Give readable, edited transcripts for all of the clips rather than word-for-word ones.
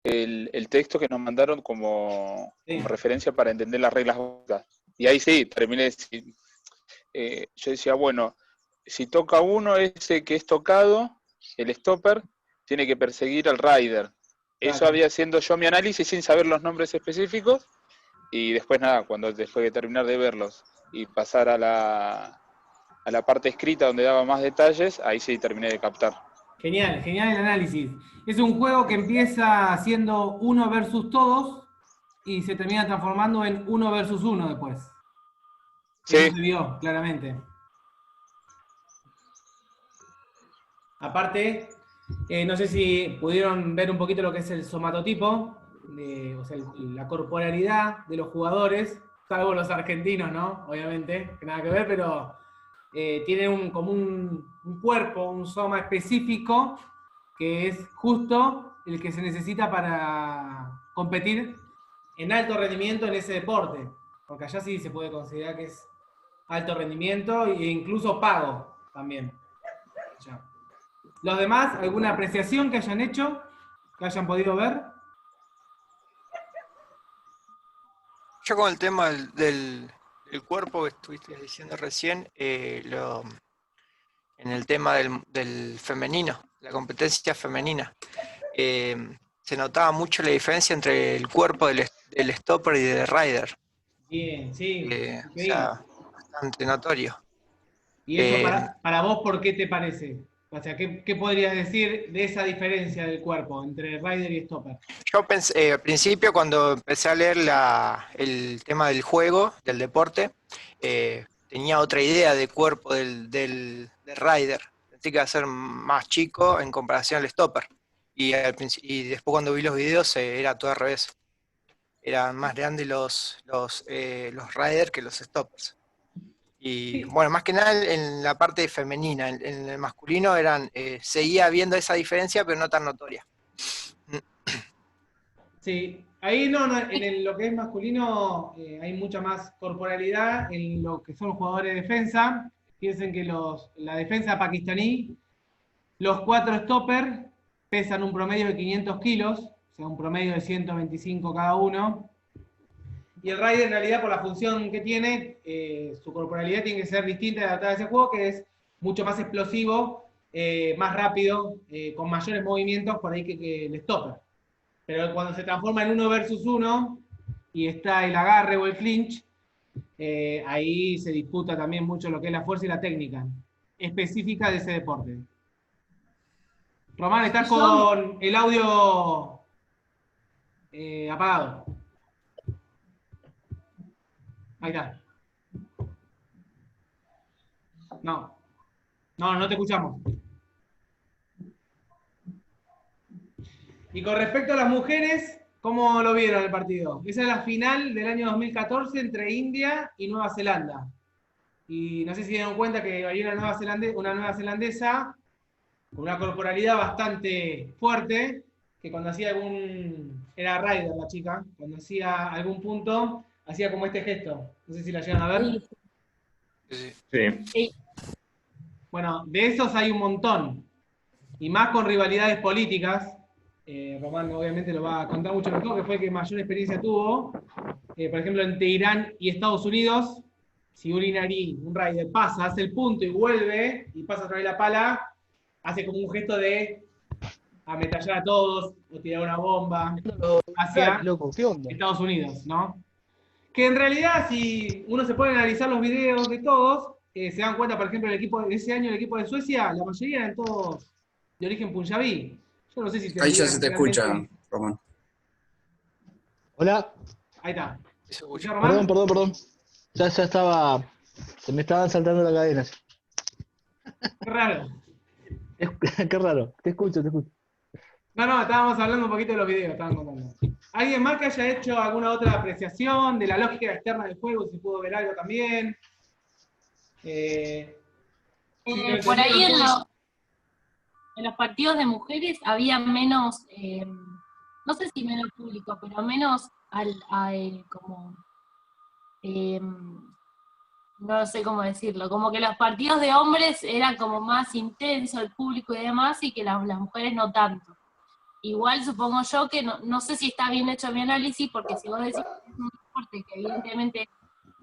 el texto que nos mandaron como Sí. referencia para entender las reglas básicas. Y ahí sí, terminé, yo decía, bueno, si toca uno, ese que es tocado, el stopper, tiene que perseguir al rider. Eso Claro. había haciendo yo mi análisis sin saber los nombres específicos, y después nada, cuando después de terminar de verlos y pasar a la parte escrita donde daba más detalles, ahí sí terminé de captar. Genial, genial el análisis. Es un juego que empieza siendo uno versus todos y se termina transformando en uno versus uno después. Eso Sí, se vio claramente. Aparte, no sé si pudieron ver un poquito lo que es el somatotipo, o sea, la corporalidad de los jugadores, salvo los argentinos, ¿no? Obviamente, que nada que ver, pero tienen como un cuerpo, un soma específico, que es justo el que se necesita para competir en alto rendimiento en ese deporte. Porque allá sí se puede considerar que es alto rendimiento e incluso pago también. Ya. ¿Los demás, alguna apreciación que hayan hecho, que hayan podido ver? Yo con el tema del cuerpo que estuviste diciendo recién, en el tema del femenino, la competencia femenina, se notaba mucho la diferencia entre el cuerpo del stopper y del rider. Bien, sí, O increíble. sea, bastante notorio. ¿Y eso para vos por qué te parece? O sea, ¿qué podrías decir de esa diferencia del cuerpo entre rider y stopper? Yo pensé, al principio cuando empecé a leer el tema del juego, del deporte, tenía otra idea de cuerpo del rider. Pensé que iba a ser más chico en comparación al stopper. Y después cuando vi los videos era todo al revés. Eran más grandes los riders que los stoppers. Y Sí, bueno, más que nada en la parte femenina, en el masculino seguía habiendo esa diferencia, pero no tan notoria. sí. Ahí no, lo que es masculino hay mucha más corporalidad en lo que son jugadores de defensa. Piensen que la defensa pakistaní, los cuatro stoppers pesan un promedio de 500 kilos, o sea, un promedio de 125 cada uno. Y el Rider, en realidad, por la función que tiene, su corporalidad tiene que ser distinta de adaptada a ese juego, que es mucho más explosivo, más rápido, con mayores movimientos por ahí que el stopper. Pero cuando se transforma en uno versus uno y está el agarre o el clinch, ahí se disputa también mucho lo que es la fuerza y la técnica específica de ese deporte. Román, estás con el audio apagado. Ahí está. No te escuchamos. Y con respecto a las mujeres, ¿cómo lo vieron el partido? Esa es la final del año 2014 entre India y Nueva Zelanda. Y no sé si dieron cuenta que hay una nueva zelandesa con una corporalidad bastante fuerte, que cuando hacía era rider la chica, cuando hacía algún punto, hacía como este gesto. No sé si la llegan a ver. Sí. Sí. Bueno, de esos hay un montón. Y más con rivalidades políticas. Román obviamente lo va a contar mucho mejor, que fue el que mayor experiencia tuvo. Por ejemplo, entre Irán y Estados Unidos, si un iraní, un rider, pasa, hace el punto y vuelve, y pasa a través de la pala, hace como un gesto de ametrallar a todos, o tirar una bomba hacia Estados Unidos, ¿no? Que en realidad, si uno se pone a analizar los videos de todos, se dan cuenta, por ejemplo, ese año el equipo de Suecia, la mayoría eran todos de origen punjabí. Yo no sé si Ahí ya tendrían se te realmente... escucha, Román. Hola, Ahí está. Eso ¿Escuchás, Román? perdón. Ya estaba. Se me estaban saltando las cadenas. Qué raro. Qué raro. Te escucho. No, estábamos hablando un poquito de los videos, estaban contando. ¿Alguien más que haya hecho alguna otra apreciación de la lógica externa del juego? Si pudo ver algo también. Por ahí en los partidos de mujeres había menos, no sé si menos público, pero menos como, no sé cómo decirlo, como que los partidos de hombres eran como más intenso el público y demás, y que las mujeres no tanto. igual supongo yo que no sé si está bien hecho mi análisis, porque si vos decís que es un deporte que evidentemente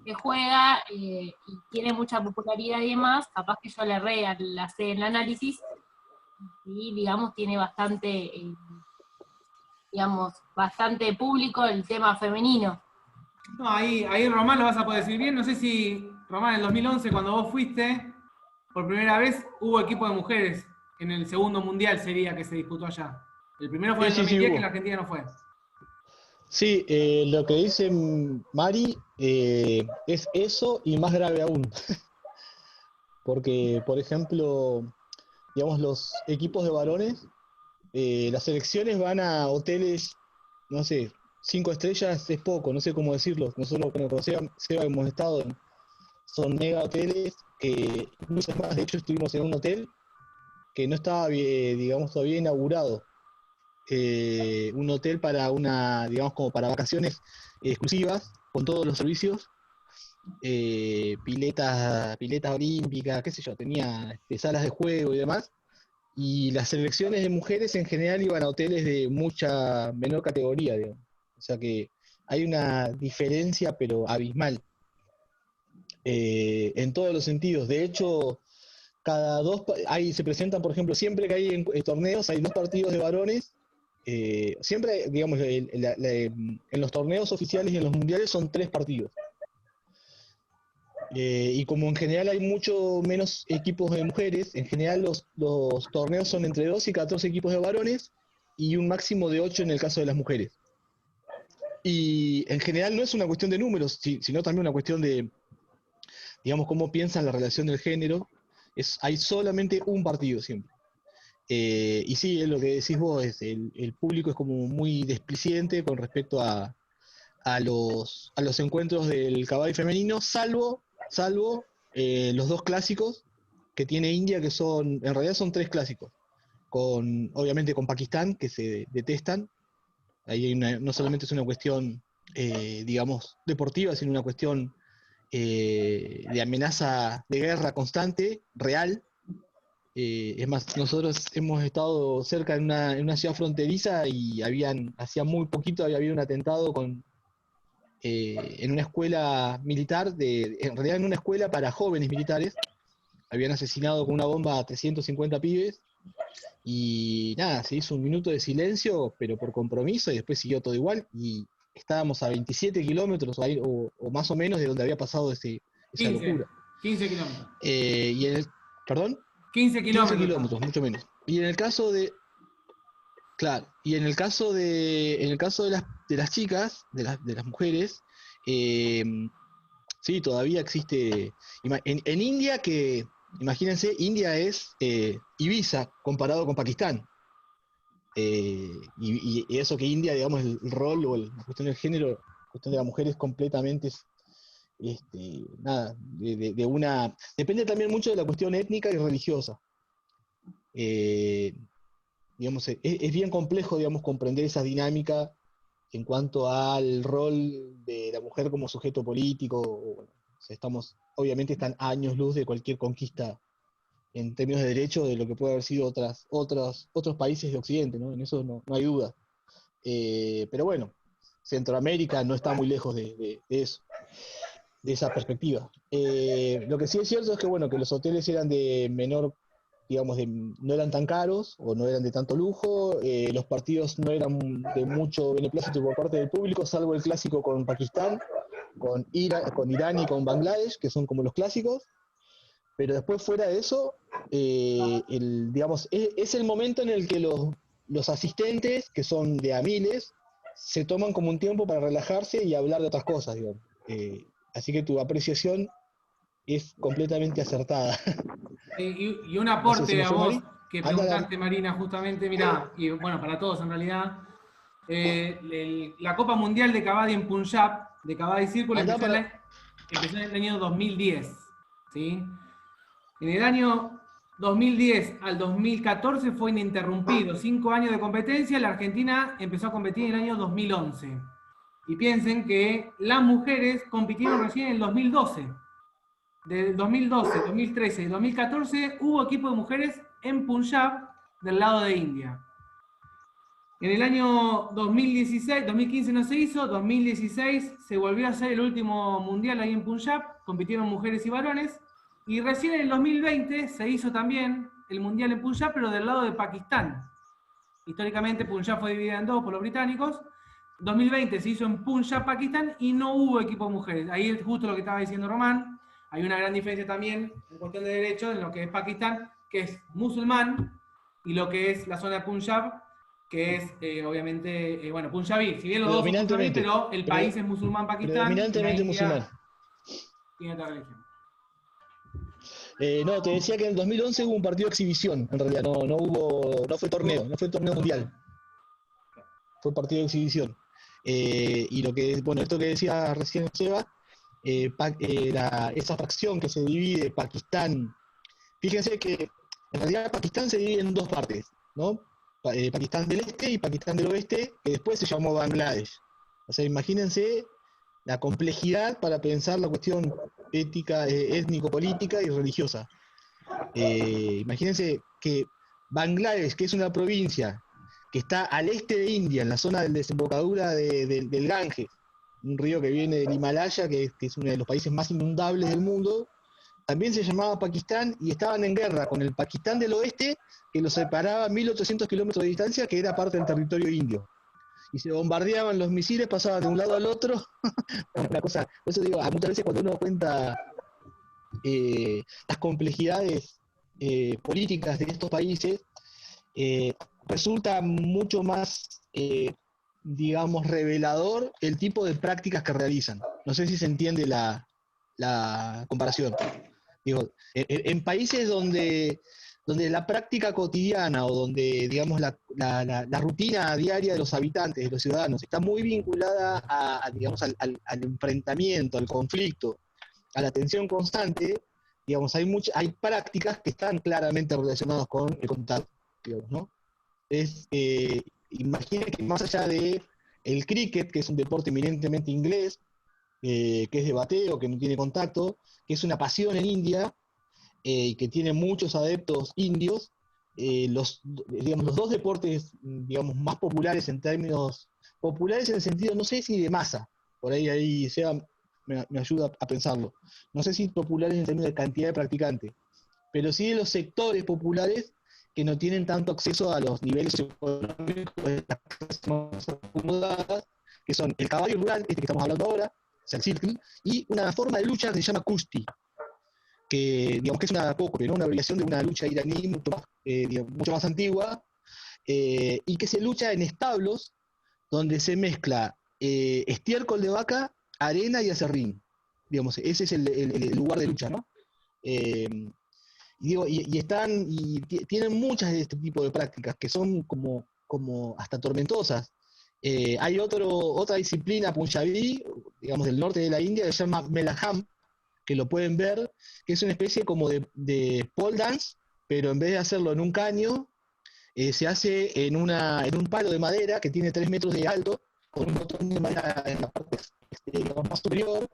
se juega y tiene mucha popularidad y demás, capaz que yo le erré al hacer el análisis y, digamos, tiene bastante, digamos, bastante público el tema femenino. No, ahí Román lo vas a poder decir bien. No sé si, Román, en el 2011, cuando vos fuiste, por primera vez hubo equipo de mujeres en el segundo mundial sería que se disputó allá. El primero fue en Sí, el sí, sí, 2010 que hubo. la Argentina no fue. Sí, lo que dice Mari es eso y más grave aún. Porque, por ejemplo, digamos, los equipos de varones, las selecciones van a hoteles, no sé, 5 estrellas es poco, no sé cómo decirlo. Nosotros con Seba hemos estado son mega hoteles que, incluso más, de hecho estuvimos en un hotel que no estaba, digamos, todavía inaugurado. Un hotel para digamos, como para vacaciones exclusivas, con todos los servicios, piletas olímpicas, qué sé yo, tenía salas de juego y demás. Y las selecciones de mujeres en general iban a hoteles de mucha menor categoría, digamos. O sea que hay una diferencia, pero abismal, en todos los sentidos. De hecho, ahí se presentan, por ejemplo, siempre que hay en torneos, hay 2 partidos de varones. Siempre, digamos, en los torneos oficiales y en los mundiales son 3 partidos. Y como en general hay mucho menos equipos de mujeres, en general los torneos son entre 2 y 14 equipos de varones y un máximo de 8 en el caso de las mujeres. Y en general no es una cuestión de números, sino también una cuestión de, digamos, cómo piensan la relación del género. Hay solamente un partido siempre. Y sí, es lo que decís vos, el público es como muy desplicente con respecto a los encuentros del caballo femenino, salvo los 2 clásicos que tiene India, que en realidad son 3 clásicos, obviamente con Pakistán, que se detestan. Ahí no solamente es una cuestión, digamos, deportiva, sino una cuestión de amenaza de guerra constante, real. Es más, nosotros hemos estado cerca en una ciudad fronteriza y hacía muy poquito había habido un atentado en una escuela militar, en realidad en una escuela para jóvenes militares. Habían asesinado con una bomba a 350 pibes y nada, se hizo un minuto de silencio, pero por compromiso, y después siguió todo igual y estábamos a 27 kilómetros o más o menos de donde había pasado esa 15, locura. 15 kilómetros. ¿Perdón? 15 15 kilómetros. kilómetros, mucho menos. Y en el caso de, claro, y en el caso de las chicas, de las mujeres, eh, sí, todavía existe. En India, que imagínense, India es Ibiza comparado con Pakistán. Y eso que India, digamos, el rol o la cuestión del género, la cuestión de la mujer es completamente, nada, de una. Depende también mucho de la cuestión étnica y religiosa. Eh, digamos, es bien complejo, digamos, comprender esa dinámica en cuanto al rol de la mujer como sujeto político. Bueno, o sea, obviamente están años luz de cualquier conquista en términos de derecho de lo que puede haber sido otros países de Occidente, ¿no? En eso no hay duda. Pero bueno, Centroamérica no está muy lejos de eso, de esa perspectiva. Lo que sí es cierto es que, bueno, que los hoteles eran de menor, digamos, no eran tan caros o no eran de tanto lujo, los partidos no eran de mucho beneplácito por parte del público, salvo el clásico con Pakistán, con Irán y con Bangladesh, que son como los clásicos, pero después fuera de eso, digamos, es el momento en el que los asistentes, que son de a miles, se toman como un tiempo para relajarse y hablar de otras cosas, digamos. Así que tu apreciación es completamente acertada. Y un No sé, aporte ¿se me a fue, vos Mari? que Anda, preguntaste, Marina, justamente, mirá, y bueno, para todos en realidad, la Copa Mundial de Kabaddi en Punjab, de Kabaddi Círculo, anda para. empezó en el año 2010, ¿sí? En el año 2010 al 2014 fue ininterrumpido, 5 años de competencia, la Argentina empezó a competir en el año 2011. Y piensen que las mujeres compitieron recién en el 2012. Del 2012, 2013 y 2014 hubo equipo de mujeres en Punjab del lado de India. En el año 2016, 2015 no se hizo, 2016 se volvió a hacer el último mundial ahí en Punjab, compitieron mujeres y varones, y recién en el 2020 se hizo también el mundial en Punjab, pero del lado de Pakistán. Históricamente Punjab fue dividida en dos por los británicos. 2020 se hizo en Punjab, Pakistán, y no hubo equipo de mujeres. Ahí es justo lo que estaba diciendo Román. Hay una gran diferencia también en cuestión de derechos en lo que es Pakistán, que es musulmán, y lo que es la zona de Punjab, que es obviamente, bueno, punjabí. Si bien los dos son punjabí, pero el país es musulmán, Pakistán. Predominantemente musulmán. Tiene otra religión. No, te decía que en el 2011 hubo un partido de exhibición, en realidad, no fue torneo, no fue torneo mundial. Fue partido de exhibición. Y bueno, esto que decía recién Seba, esa fracción que se divide, Pakistán, fíjense que en realidad Pakistán se divide en dos partes, ¿no? Pakistán del Este y Pakistán del Oeste, que después se llamó Bangladesh. O sea, imagínense la complejidad para pensar la cuestión ética, étnico-política y religiosa. Imagínense que Bangladesh, que es una provincia que está al este de India, en la zona de desembocadura del Ganges, un río que viene del Himalaya, que es uno de los países más inundables del mundo, también se llamaba Pakistán y estaban en guerra con el Pakistán del Oeste, que los separaba 1800 kilómetros de distancia, que era parte del territorio indio. Y se bombardeaban los misiles, pasaban de un lado al otro. Una cosa, por eso digo, muchas veces cuando uno cuenta las complejidades políticas de estos países, resulta mucho más, digamos, revelador el tipo de prácticas que realizan. No sé si se entiende la comparación. Digo, en países donde la práctica cotidiana o donde, digamos, la rutina diaria de los habitantes, de los ciudadanos, está muy vinculada digamos, al enfrentamiento, al conflicto, a la tensión constante, digamos, hay prácticas que están claramente relacionadas con el contacto, digamos, ¿no? Imaginen que más allá de el cricket, que es un deporte eminentemente inglés, que es de bateo, que no tiene contacto, que es una pasión en India, y que tiene muchos adeptos indios, los dos deportes, digamos, más populares en términos populares en el sentido, no sé si de masa, por ahí Seba me ayuda a pensarlo, no sé si populares en términos de cantidad de practicantes, pero sí de los sectores populares que no tienen tanto acceso a los niveles económicos de las clases más acomodadas, que son el caballo rural, este que estamos hablando ahora, o sea, el circle, y una forma de lucha que se llama kushti, que digamos que es una copia, ¿no? Una variación de una lucha iraní mucho más antigua, y que se lucha en establos donde se mezcla estiércol de vaca, arena y aserrín. Digamos, ese es el lugar de lucha, ¿no? Tienen muchas de este tipo de prácticas que son como hasta tormentosas. Hay otra disciplina punjabí, digamos, del norte de la India, que se llama Melaham, que lo pueden ver, que es una especie como de pole dance, pero en vez de hacerlo en un caño, se hace en un palo de madera que tiene 3 metros de alto, con un botón de madera en la parte digamos, más superior,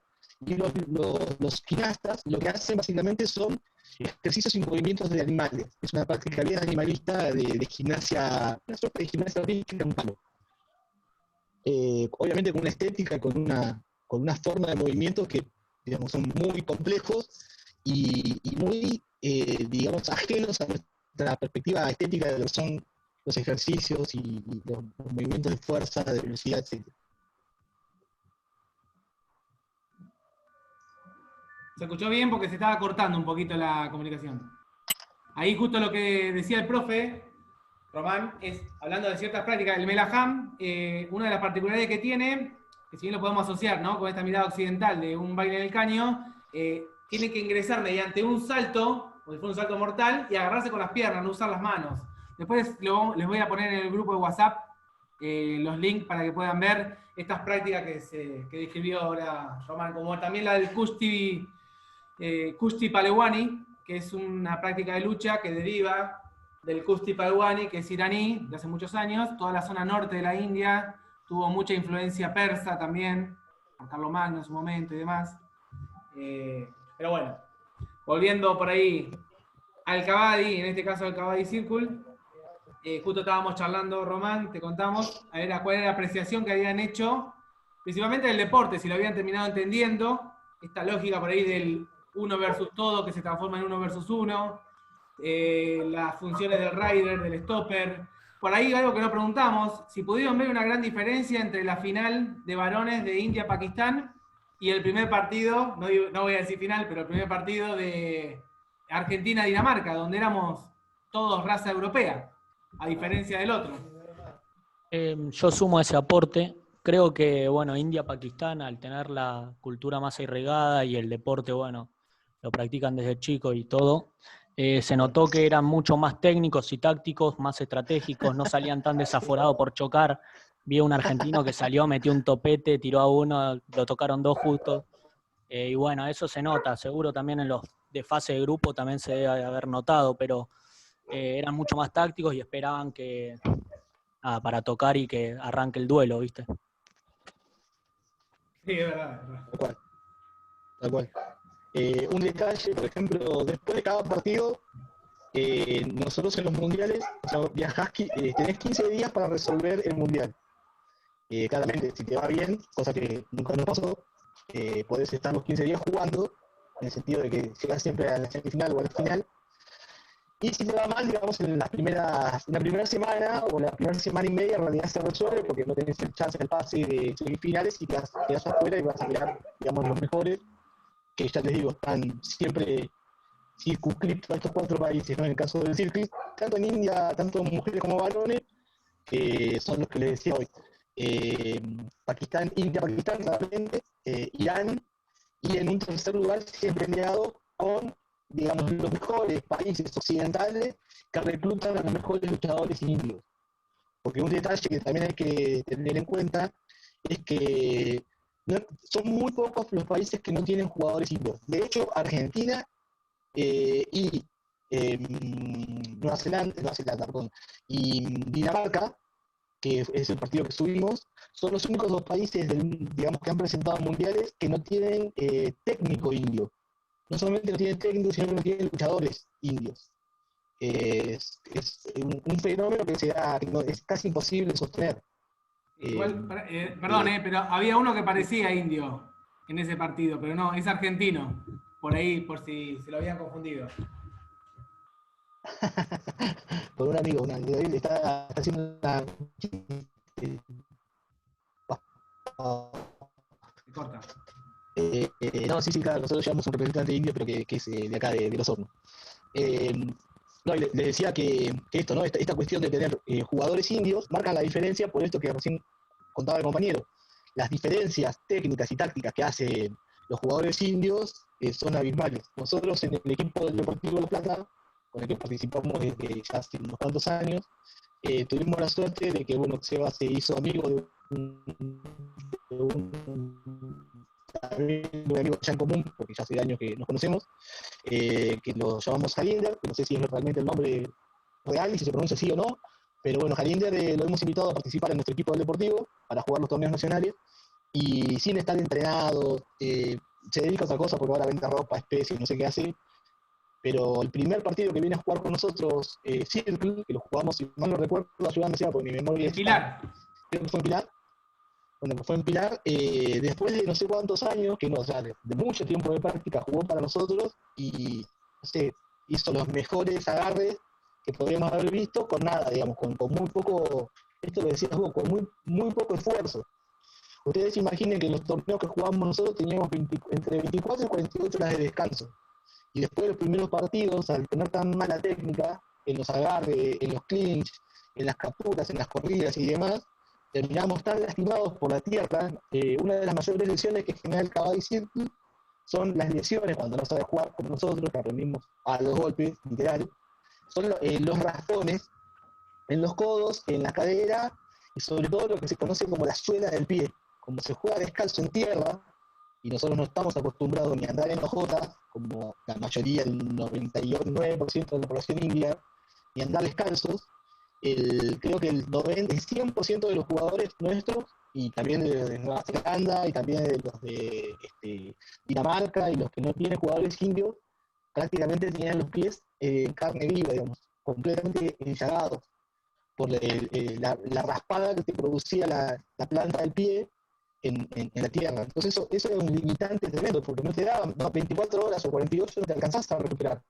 y los gimnastas lo que hacen básicamente son ejercicios y movimientos de animales. Es una práctica bien animalista de gimnasia, una suerte de gimnasia olímpica en un palo. Obviamente con una estética, con una forma de movimientos que, digamos, son muy complejos y muy, digamos, ajenos a nuestra perspectiva estética de lo que son los ejercicios y los movimientos de fuerza, de velocidad, etc. Se escuchó bien porque se estaba cortando un poquito la comunicación. Ahí justo lo que decía el profe, Román, es, hablando de ciertas prácticas, el Melaham, una de las particularidades que tiene, que si bien lo podemos asociar, ¿no?, con esta mirada occidental de un baile en el caño, tiene que ingresar mediante un salto, o si fuera un salto mortal, y agarrarse con las piernas, no usar las manos. Después les voy a poner en el grupo de WhatsApp los links para que puedan ver estas prácticas que describió ahora Román, como también la del Kushti Palewani, que es una práctica de lucha que deriva del Kushti Palewani, que es iraní, de hace muchos años. Toda la zona norte de la India tuvo mucha influencia persa también, por Carlomagno en su momento y demás. Pero bueno, volviendo por ahí al Kabaddi, en este caso al Kabaddi Circle, justo estábamos charlando, Román, te contamos, a ver cuál era la apreciación que habían hecho, principalmente del deporte, si lo habían terminado entendiendo, esta lógica por ahí del uno versus todo, que se transforma en uno versus uno, las funciones del rider, del stopper. Por ahí algo que no preguntamos, si pudieron ver una gran diferencia entre la final de varones de India-Pakistán y el primer partido, no voy a decir final, pero el primer partido de Argentina-Dinamarca, donde éramos todos raza europea, a diferencia del otro. Yo sumo ese aporte. Creo que, bueno, India-Pakistán, al tener la cultura más irregada y el deporte, bueno, lo practican desde chicos y todo, se notó que eran mucho más técnicos y tácticos, más estratégicos, no salían tan desaforados por chocar. Vi a un argentino que salió, metió un topete, tiró a uno, lo tocaron dos justos. Y bueno, eso se nota, seguro también en los de fase de grupo también se debe haber notado, pero eran mucho más tácticos y esperaban que para tocar y que arranque el duelo, ¿viste? Sí, es verdad, es verdad. Tal cual. Tal cual. Un detalle, por ejemplo, después de cada partido, nosotros en los mundiales, o sea, viajás, tenés 15 días para resolver el mundial. Claramente, si te va bien, cosa que nunca nos pasó, podés estar los 15 días jugando, en el sentido de que llegás siempre a la semifinal o a la final. Y si te va mal, digamos, en la primera semana o la primera semana y media, en realidad se resuelve porque no tenés el chance del pase de semifinales y quedás afuera y vas a mirar, digamos, los mejores, que ya les digo, están siempre circunscritos a estos 4 países, ¿no? En el caso del circuit, tanto en India, tanto mujeres como varones, que son los que les decía hoy. Pakistán, India, Pakistán, claramente, Irán, y en un tercer lugar siempre peleado con, digamos, los mejores países occidentales que reclutan a los mejores luchadores indios. Porque un detalle que también hay que tener en cuenta es que son muy pocos los países que no tienen jugadores indios. De hecho, Argentina y Nueva Zelanda, perdón, y Dinamarca, que es el partido que subimos, son los únicos 2 países digamos, que han presentado mundiales que no tienen técnico indio. No solamente no tienen técnicos, sino que no tienen luchadores indios. Es un fenómeno que es casi imposible sostener. Igual, perdón, pero había uno que parecía indio en ese partido, pero no, es argentino. Por ahí, por si se lo habían confundido. Por un amigo, él está haciendo una... Se corta. No, sí, claro, nosotros llevamos un representante indio, pero que es de acá, de Los Hornos. No, le decía que esto, ¿no? Esta cuestión de tener jugadores indios marca la diferencia por esto que recién contaba el compañero. Las diferencias técnicas y tácticas que hacen los jugadores indios son abismales. Nosotros en el equipo del Deportivo de La Plata, con el que participamos desde ya hace unos cuantos años, tuvimos la suerte de que, bueno, Seba se hizo amigo de un amigo ya en común, porque ya hace años que nos conocemos, que lo llamamos Halinder, que no sé si es realmente el nombre real y si se pronuncia así o no, pero bueno, Halinder lo hemos invitado a participar en nuestro equipo del Deportivo para jugar los torneos nacionales, y sin estar entrenado, se dedica a otra cosa porque ahora vende ropa, especies, no sé qué hace, pero el primer partido que viene a jugar con nosotros, Circle, que lo jugamos, si mal no recuerdo, ayúdame porque mi memoria es... Pilar. Creo que fue en Pilar. Bueno, fue en Pilar, después de no sé cuántos años, que no, o sea, de mucho tiempo de práctica, jugó para nosotros y, no sé, hizo los mejores agarres que podríamos haber visto con nada, digamos, con muy poco, esto lo decías vos, con muy poco esfuerzo. Ustedes imaginen que en los torneos que jugamos nosotros teníamos entre 24 y 48 horas de descanso. Y después de los primeros partidos, al tener tan mala técnica en los agarres, en los clinch, en las capturas, en las corridas y demás, terminamos tan lastimados por la tierra. Una de las mayores lesiones que genera el Kabaddi Circle son las lesiones cuando no sabe jugar como nosotros, que aprendimos a los golpes, literal. Son los raspones en los codos, en la cadera y sobre todo lo que se conoce como la suela del pie. Como se juega descalzo en tierra y nosotros no estamos acostumbrados ni a andar en hojotas, como la mayoría, el 99% de la población india, ni a andar descalzos, creo que el 100% de los jugadores nuestros, y también de Nueva Zelanda, y también de los de Dinamarca, y los que no tienen jugadores indios, prácticamente tenían los pies en carne viva, digamos, completamente enllagados. por la raspada que te producía la planta del pie en la tierra. Entonces eso era un limitante tremendo, porque no te daban 24 horas o 48, no te alcanzás a recuperar.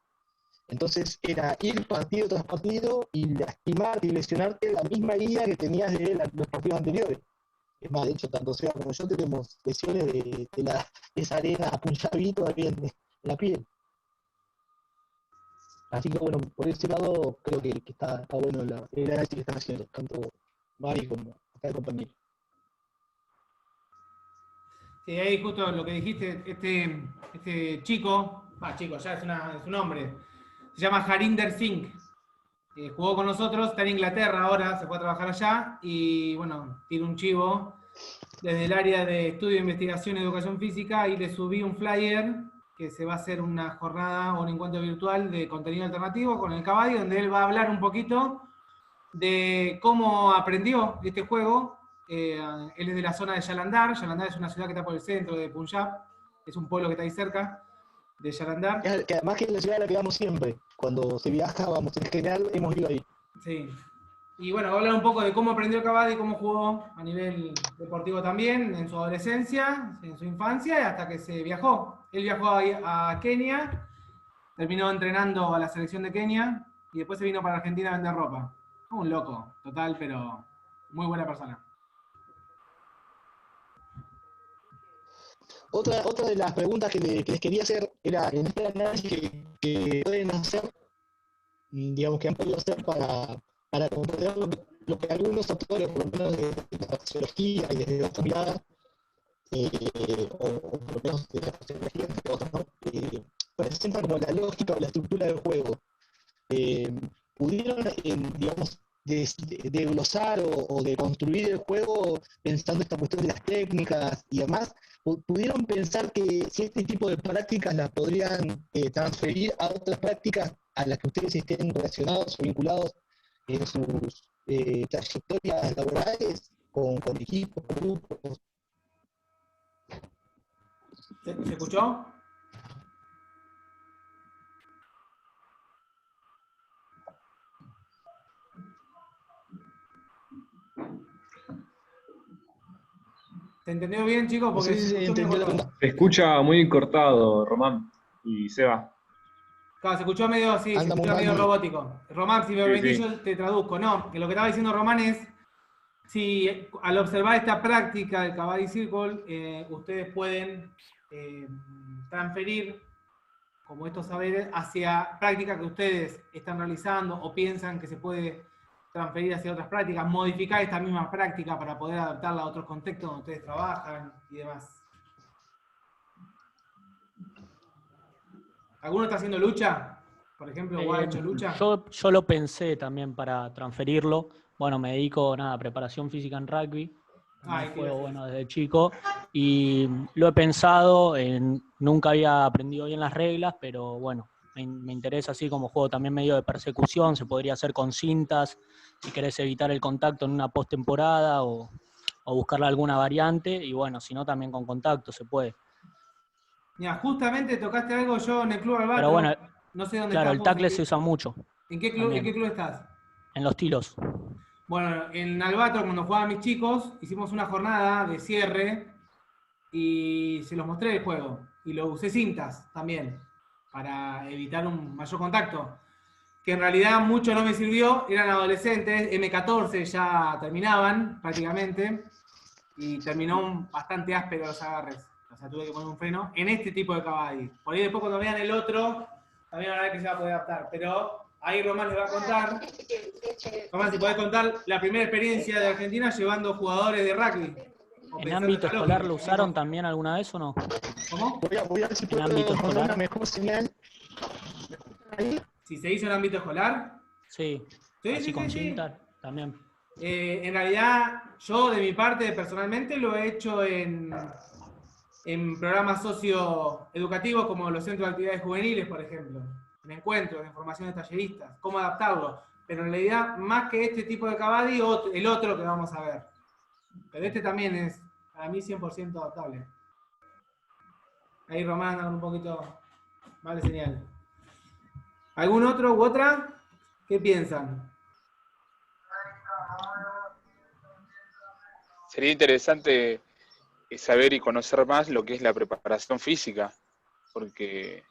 Entonces era ir partido tras partido y lastimarte y lesionarte la misma guía que tenías de los partidos anteriores. Es más, de hecho, tanto Seba como yo tenemos lesiones de esa arena Punjabi todavía en la piel. Así que bueno, por ese lado creo que está bueno el análisis que están haciendo, tanto Mari como acá el compañero. Sí, ahí justo lo que dijiste, este chico, ya es un hombre, se llama Harinder Singh, jugó con nosotros, está en Inglaterra ahora, se fue a trabajar allá, y bueno, tiene un chivo desde el área de estudio, investigación y educación física, y le subí un flyer que se va a hacer una jornada o un encuentro virtual de contenido alternativo con el Kabaddi, donde él va a hablar un poquito de cómo aprendió este juego. Él es de la zona de Jalandhar. Jalandhar es una ciudad que está por el centro de Punjab, es un pueblo que está ahí cerca de Jalandhar. Que además que es la ciudad a la que vamos siempre, cuando se viaja, vamos, en general hemos ido ahí. Sí. Y bueno, va a hablar un poco de cómo aprendió el Kabaddi, cómo jugó a nivel deportivo también, en su adolescencia, en su infancia, y hasta que se viajó. Él viajó a Kenia, terminó entrenando a la selección de Kenia, y después se vino para Argentina a vender ropa. Un loco, total, pero muy buena persona. Otra de las preguntas que les quería hacer era, en este análisis que pueden hacer, digamos que han podido hacer para comprender lo que algunos autores, por lo menos de la sociología y desde otras miradas, o por lo menos de la sociología entre otros, ¿no? Presentan como la lógica o la estructura del juego. Pudieron, digamos, de glosar o de construir el juego pensando esta cuestión de las técnicas y demás, pudieron pensar que si este tipo de prácticas las podrían transferir a otras prácticas a las que ustedes estén relacionados o vinculados en sus trayectorias laborales, con equipos, con grupos. ¿Se escuchó? ¿Se entendió bien, chicos? Porque Sí, se entendió la pregunta. Se escucha muy cortado, Román y Seba. Claro, se escuchó medio así, se escuchó medio robótico. Román, si me permitís, yo te traduzco. No, que lo que estaba diciendo Román es, si al observar esta práctica del Kabaddi Circle, ustedes pueden transferir como estos saberes hacia prácticas que ustedes están realizando o piensan que se puede transferir hacia otras prácticas, modificar esta misma práctica para poder adaptarla a otros contextos donde ustedes trabajan y demás. ¿Alguno está haciendo lucha? Por ejemplo, ¿o ha hecho lucha? Yo lo pensé también para transferirlo. Bueno, me dedico a preparación física en rugby. Juego bueno desde chico. Y lo he pensado, nunca había aprendido bien las reglas, pero bueno, me interesa así como juego también medio de persecución. Se podría hacer con cintas, si querés evitar el contacto en una postemporada o buscarle alguna variante. Y bueno, si no, también con contacto se puede. Mira, justamente tocaste algo yo en el Club Albatro. Pero bueno, no sé dónde claro, estás. el tackle se usa mucho. ¿En qué club estás? En los tiros. Bueno, en Albatro, cuando jugaban mis chicos, hicimos una jornada de cierre y se los mostré el juego. Y lo usé cintas también, para evitar un mayor contacto. Que en realidad mucho no me sirvió, eran adolescentes, M14 ya terminaban prácticamente, y terminó bastante áspero los agarres. O sea, tuve que poner un freno en este tipo de Kabaddi. Por ahí después cuando vean el otro, también van a ver que se va a poder adaptar. Pero ahí Román les va a contar. Román, si podés contar la primera experiencia de Argentina llevando jugadores de rugby. ¿En ámbito escolar lo usaron también alguna vez o no? ¿Cómo? Voy a ver si En puedo ámbito escolar. una mejor señal. Si se hizo en ámbito escolar. Sí, así con cinta también. En realidad, yo de mi parte, personalmente, lo he hecho en programas socioeducativos como los centros de actividades juveniles, por ejemplo, en encuentros, en formaciones talleristas, cómo adaptarlo. Pero en realidad, más que este tipo de Kabaddi, el otro que vamos a ver. Pero este también es, para mí, 100% adaptable. Ahí Román da un poquito mal de señal. ¿Algún otro u otra? ¿Qué piensan? sería interesante saber y conocer más lo que es la preparación física, porque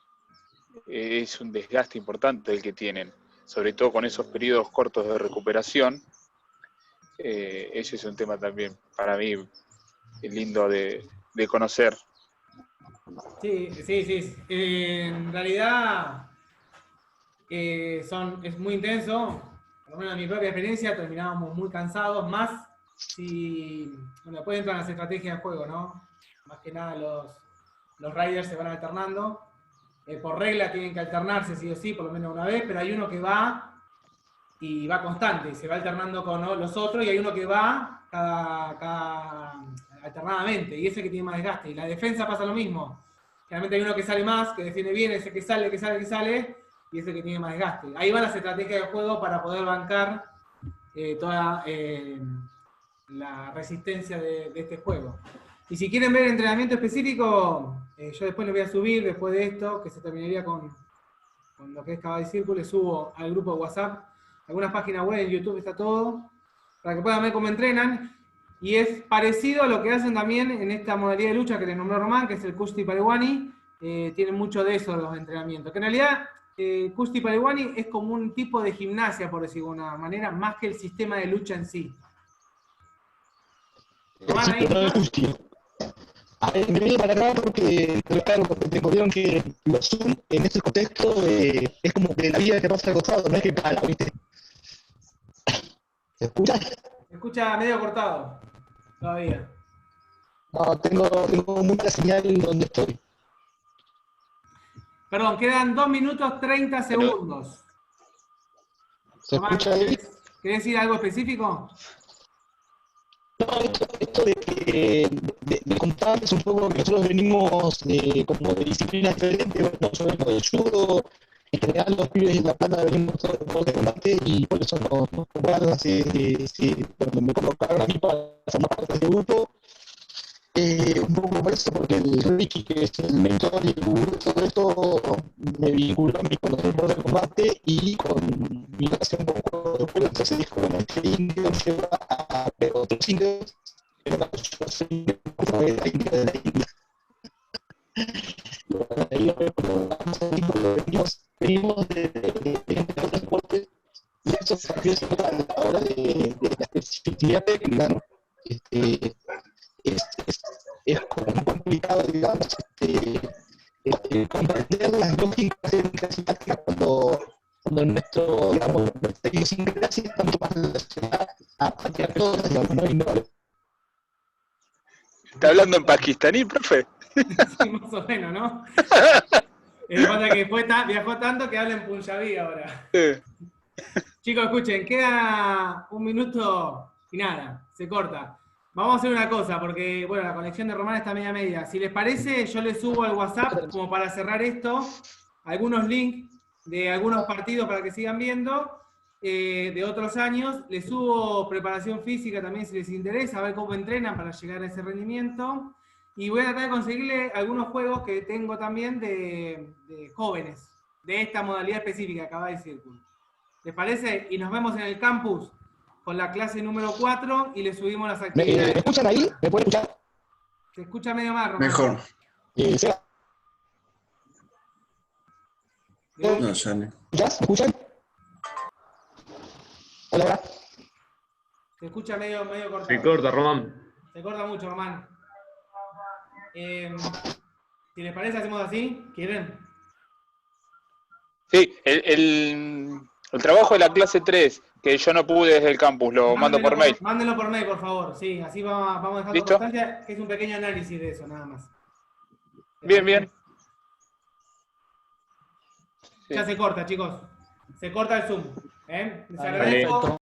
es un desgaste importante el que tienen, sobre todo con esos periodos cortos de recuperación. Ese es un tema también para mí lindo de conocer. Sí. En realidad es muy intenso. Por lo menos en mi propia experiencia terminábamos muy cansados, más si, bueno, después entran las estrategias de juego, ¿no? Más que nada los riders se van alternando. Por regla tienen que alternarse sí o sí, por lo menos una vez, pero hay uno que va y va constante, se va alternando con los otros, y hay uno que va alternadamente, y ese que tiene más desgaste. Y la defensa pasa lo mismo. Generalmente hay uno que sale más, que defiende bien, ese que sale, y ese que tiene más desgaste. Ahí van las estrategias de juego para poder bancar toda la resistencia de este juego. Y si quieren ver entrenamiento específico, yo después les voy a subir, después de esto, que se terminaría con lo que es Caballo y Círculo, les subo al grupo de WhatsApp, algunas páginas web, en YouTube está todo, para que puedan ver cómo entrenan. Y es parecido a lo que hacen también en esta modalidad de lucha que les nombró Román, que es el Kushti Paliwani. Tienen mucho de eso los entrenamientos. Que en realidad, Kushti Paliwani es como un tipo de gimnasia, por decirlo de una manera, más que el sistema de lucha en sí. Román, ahí está. A ver, me vine para acá porque, claro, porque te ocurrieron que los Zoom en este contexto es como que la vida que pasa al costado, no es que para, ¿viste? ¿Se escucha? Se escucha medio cortado todavía. No, tengo muy mala señal en donde estoy. Perdón, quedan 2 minutos 30 segundos. ¿Se Román, escucha ahí? ¿querés decir algo específico? No, esto de contarles un poco que nosotros venimos como de disciplinas diferentes. Bueno, yo vengo del judo, en general los pibes de La Plata venimos todos de deporte de combate, y por eso nos convocaron cuando me convocaron a mí para formar parte de este grupo. Un poco por eso, porque el Ricky, que es el mentor y el gurú de todo esto, me vinculó a mí con los deportes de combate y con mi relación con juegos de juego. Entonces dijo, bueno, este indio lleva a otros indios, pero yo soy de la India de la India. Y bueno, ahí venimos de otros deportes, y eso se empieza a la hora de la especificidad técnica, ¿no? Es como muy complicado, digamos, comprender las lógicas técnicas y tácticas cuando nuestra idiosincrasia está mucho más relacionada a practicar cosas, digamos, ¿no? Y no, ¿Está hablando en pakistaní, profe? Sí, más o menos, ¿no? Pasa que viajó tanto que habla en punjabí ahora. Chicos, escuchen, queda 1 minuto y nada, se corta. Vamos a hacer una cosa, porque bueno, la conexión de Román está media. Si les parece, yo les subo al WhatsApp, como para cerrar esto, algunos links de algunos partidos para que sigan viendo, de otros años. Les subo preparación física también si les interesa, a ver cómo entrenan para llegar a ese rendimiento. Y voy a tratar de conseguirle algunos juegos que tengo también de jóvenes, de esta modalidad específica, Caballo y Círculo. ¿Les parece? Y nos vemos en el campus con la clase número 4 y le subimos las actividades. ¿Me escuchan ahí? ¿Me pueden escuchar? Se escucha medio más, Román. Mejor. Seba, No, ya no. ¿me escuchan? Hola, hola. Se escucha medio cortado. Se corta, Román. Se corta mucho, Román. Si les parece, hacemos así. ¿Quieren? Sí, el trabajo de la clase 3, que yo no pude desde el campus, lo mando por mail. Mándenlo por mail, por favor. Sí, así vamos dejando ¿Listo? constancia, que es un pequeño análisis de eso, nada más. Bien. Ya se corta, chicos. Se corta el Zoom. Les Dale. agradezco.